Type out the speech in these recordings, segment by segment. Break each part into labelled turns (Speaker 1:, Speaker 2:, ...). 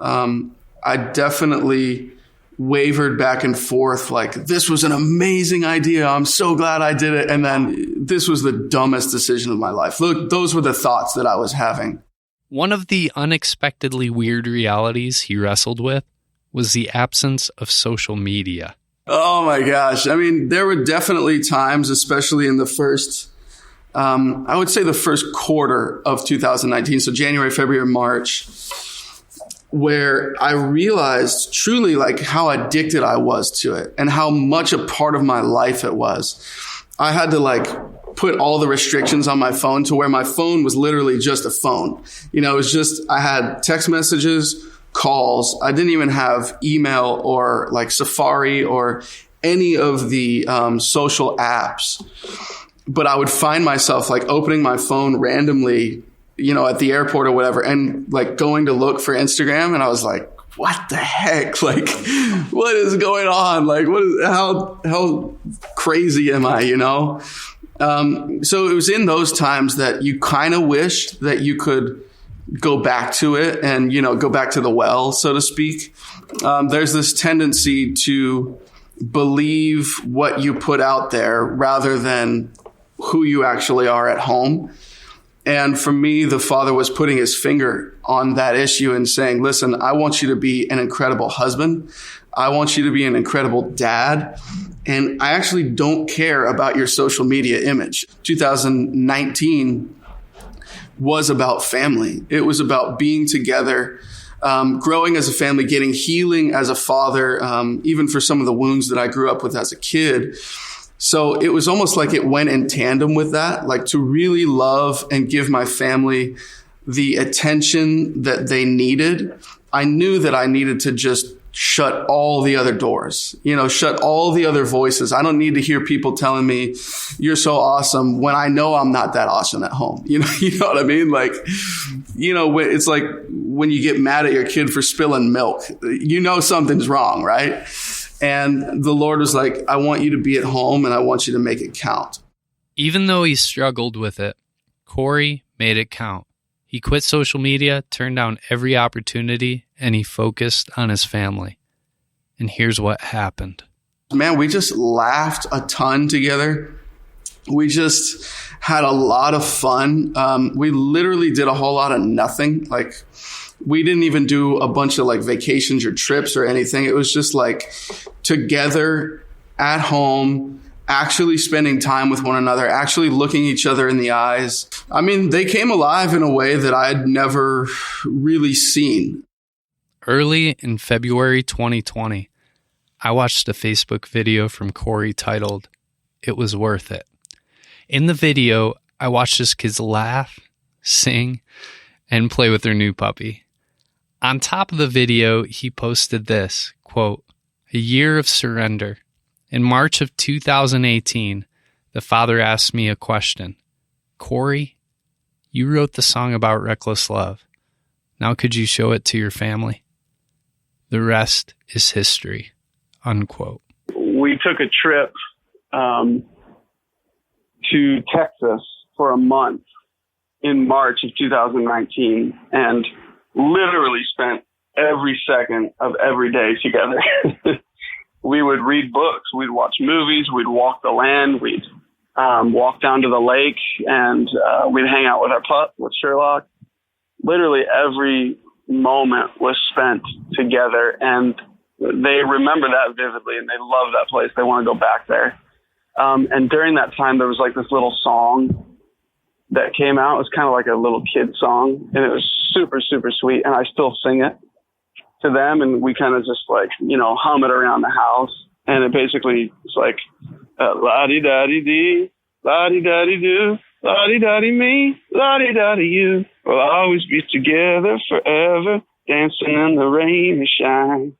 Speaker 1: I definitely wavered back and forth, like, this was an amazing idea, I'm so glad I did it, and then this was the dumbest decision of my life. Look, those were the thoughts that I was having.
Speaker 2: One of the unexpectedly weird realities he wrestled with was the absence of social media.
Speaker 1: Oh my gosh. I mean, there were definitely times, especially in the first, I would say the first quarter of 2019, so January, February, March, where I realized truly like how addicted I was to it and how much a part of my life it was. I had to like put all the restrictions on my phone to where my phone was literally just a phone. You know, it was just, I had text messages, calls. I didn't even have email or like Safari or any of the social apps. But I would find myself like opening my phone randomly, you know, at the airport or whatever, and like going to look for Instagram. And I was like, what the heck? Like, what is going on? Like, how crazy am I, you know? So it was in those times that you kind of wish that you could go back to it and, you know, go back to the well, so to speak. There's this tendency to believe what you put out there rather than who you actually are at home. And for me, the Father was putting his finger on that issue and saying, listen, I want you to be an incredible husband. I want you to be an incredible dad. And I actually don't care about your social media image. 2019 was about family. It was about being together, growing as a family, getting healing as a father, even for some of the wounds that I grew up with as a kid. So it was almost like it went in tandem with that, like to really love and give my family the attention that they needed. I knew that I needed to just shut all the other doors, you know, shut all the other voices. I don't need to hear people telling me you're so awesome when I know I'm not that awesome at home. You know what I mean? Like, you know, it's like when you get mad at your kid for spilling milk, you know, something's wrong, right? And the Lord was like, I want you to be at home and I want you to make it count.
Speaker 2: Even though he struggled with it, Cory made it count. He quit social media, turned down every opportunity, and he focused on his family. And here's what happened.
Speaker 1: Man, we just laughed a ton together. We just had a lot of fun. We literally did a whole lot of nothing. Like, we didn't even do a bunch of like vacations or trips or anything. It was just like together at home, actually spending time with one another, actually looking each other in the eyes. I mean, they came alive in a way that I had never really seen.
Speaker 2: Early in February 2020, I watched a Facebook video from Cory titled, "It Was Worth It." In the video, I watched his kids laugh, sing, and play with their new puppy. On top of the video, he posted this, quote, "A year of surrender. In March of 2018, the Father asked me a question. Cory, you wrote the song about reckless love. Now could you show it to your family? The rest is history," unquote.
Speaker 3: We took a trip to Texas for a month in March of 2019 and literally spent every second of every day together. We would read books, we'd watch movies, we'd walk the land, we'd walk down to the lake, and we'd hang out with our pup, with Sherlock. Literally every moment was spent together, and they remember that vividly, and they love that place. They want to go back there. And during that time, there was like this little song that came out. It was kind of like a little kid song, and it was super, super sweet, and I still sing it to them, and we kind of just like, you know, hum it around the house. And it basically, it's like, la-di-da-di-dee, la-di-da-di-do, la-di-da-di-me, la-di-da-di you. We'll always be together forever, dancing in the rain and shine.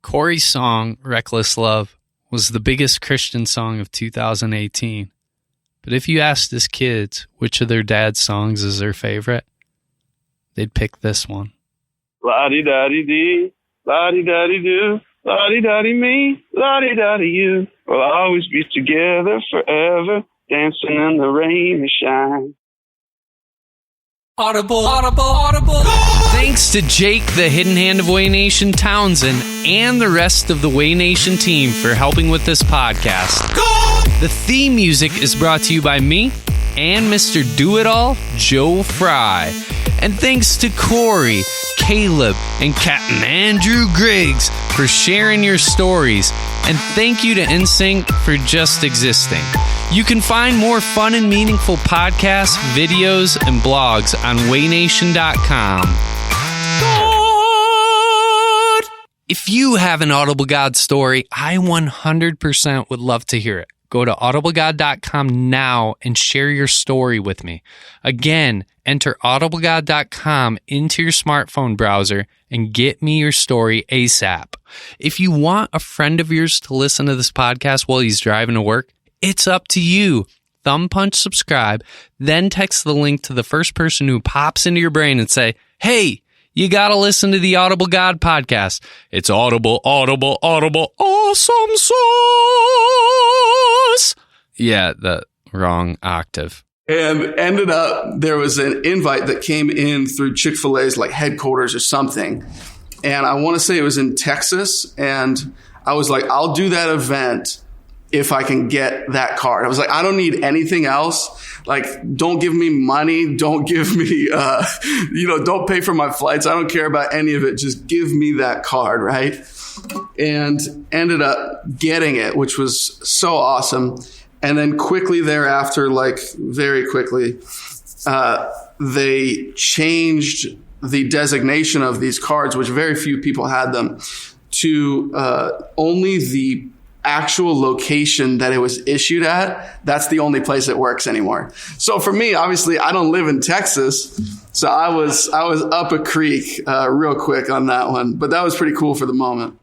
Speaker 2: Cory's song, Reckless Love, was the biggest Christian song of 2018. But if you asked his kids which of their dad's songs is their favorite, they'd pick this one.
Speaker 3: La-di-da-di-dee, la-di-da-di-do, la-di-da-di-me, la-di-da-di you. We'll always be together forever, dancing in the rain and shine.
Speaker 4: Audible, audible, audible.
Speaker 2: Thanks to Jake, the hidden hand of Way Nation Townsend, and the rest of the Way Nation team for helping with this podcast. The theme music is brought to you by me and Mr. Do-It-All, Joe Fry. And thanks to Cory, Caleb, and Captain Andrew Griggs for sharing your stories. And thank you to NSYNC for just existing. You can find more fun and meaningful podcasts, videos, and blogs on waynation.com. If you have an Audible God story, I 100% would love to hear it. Go to audiblegod.com now and share your story with me. Again, enter audiblegod.com into your smartphone browser and get me your story ASAP. If you want a friend of yours to listen to this podcast while he's driving to work, it's up to you. Thumb punch subscribe, then text the link to the first person who pops into your brain and say, hey, you got to listen to the Audible God podcast. It's Audible, Audible, Audible, awesome sauce. Yeah, the wrong octave.
Speaker 1: And ended up, there was an invite that came in through Chick-fil-A's like headquarters or something. And I want to say it was in Texas. And I was like, I'll do that event if I can get that card. I was like, I don't need anything else. Like, don't give me money. Don't give me, don't pay for my flights. I don't care about any of it. Just give me that card, right? And ended up getting it, which was so awesome. And then quickly thereafter, like very quickly, they changed the designation of these cards, which very few people had them, to only the actual location that it was issued at. That's the only place it works anymore. So for me, obviously, I don't live in Texas, so I was up a creek real quick on that one. But that was pretty cool for the moment.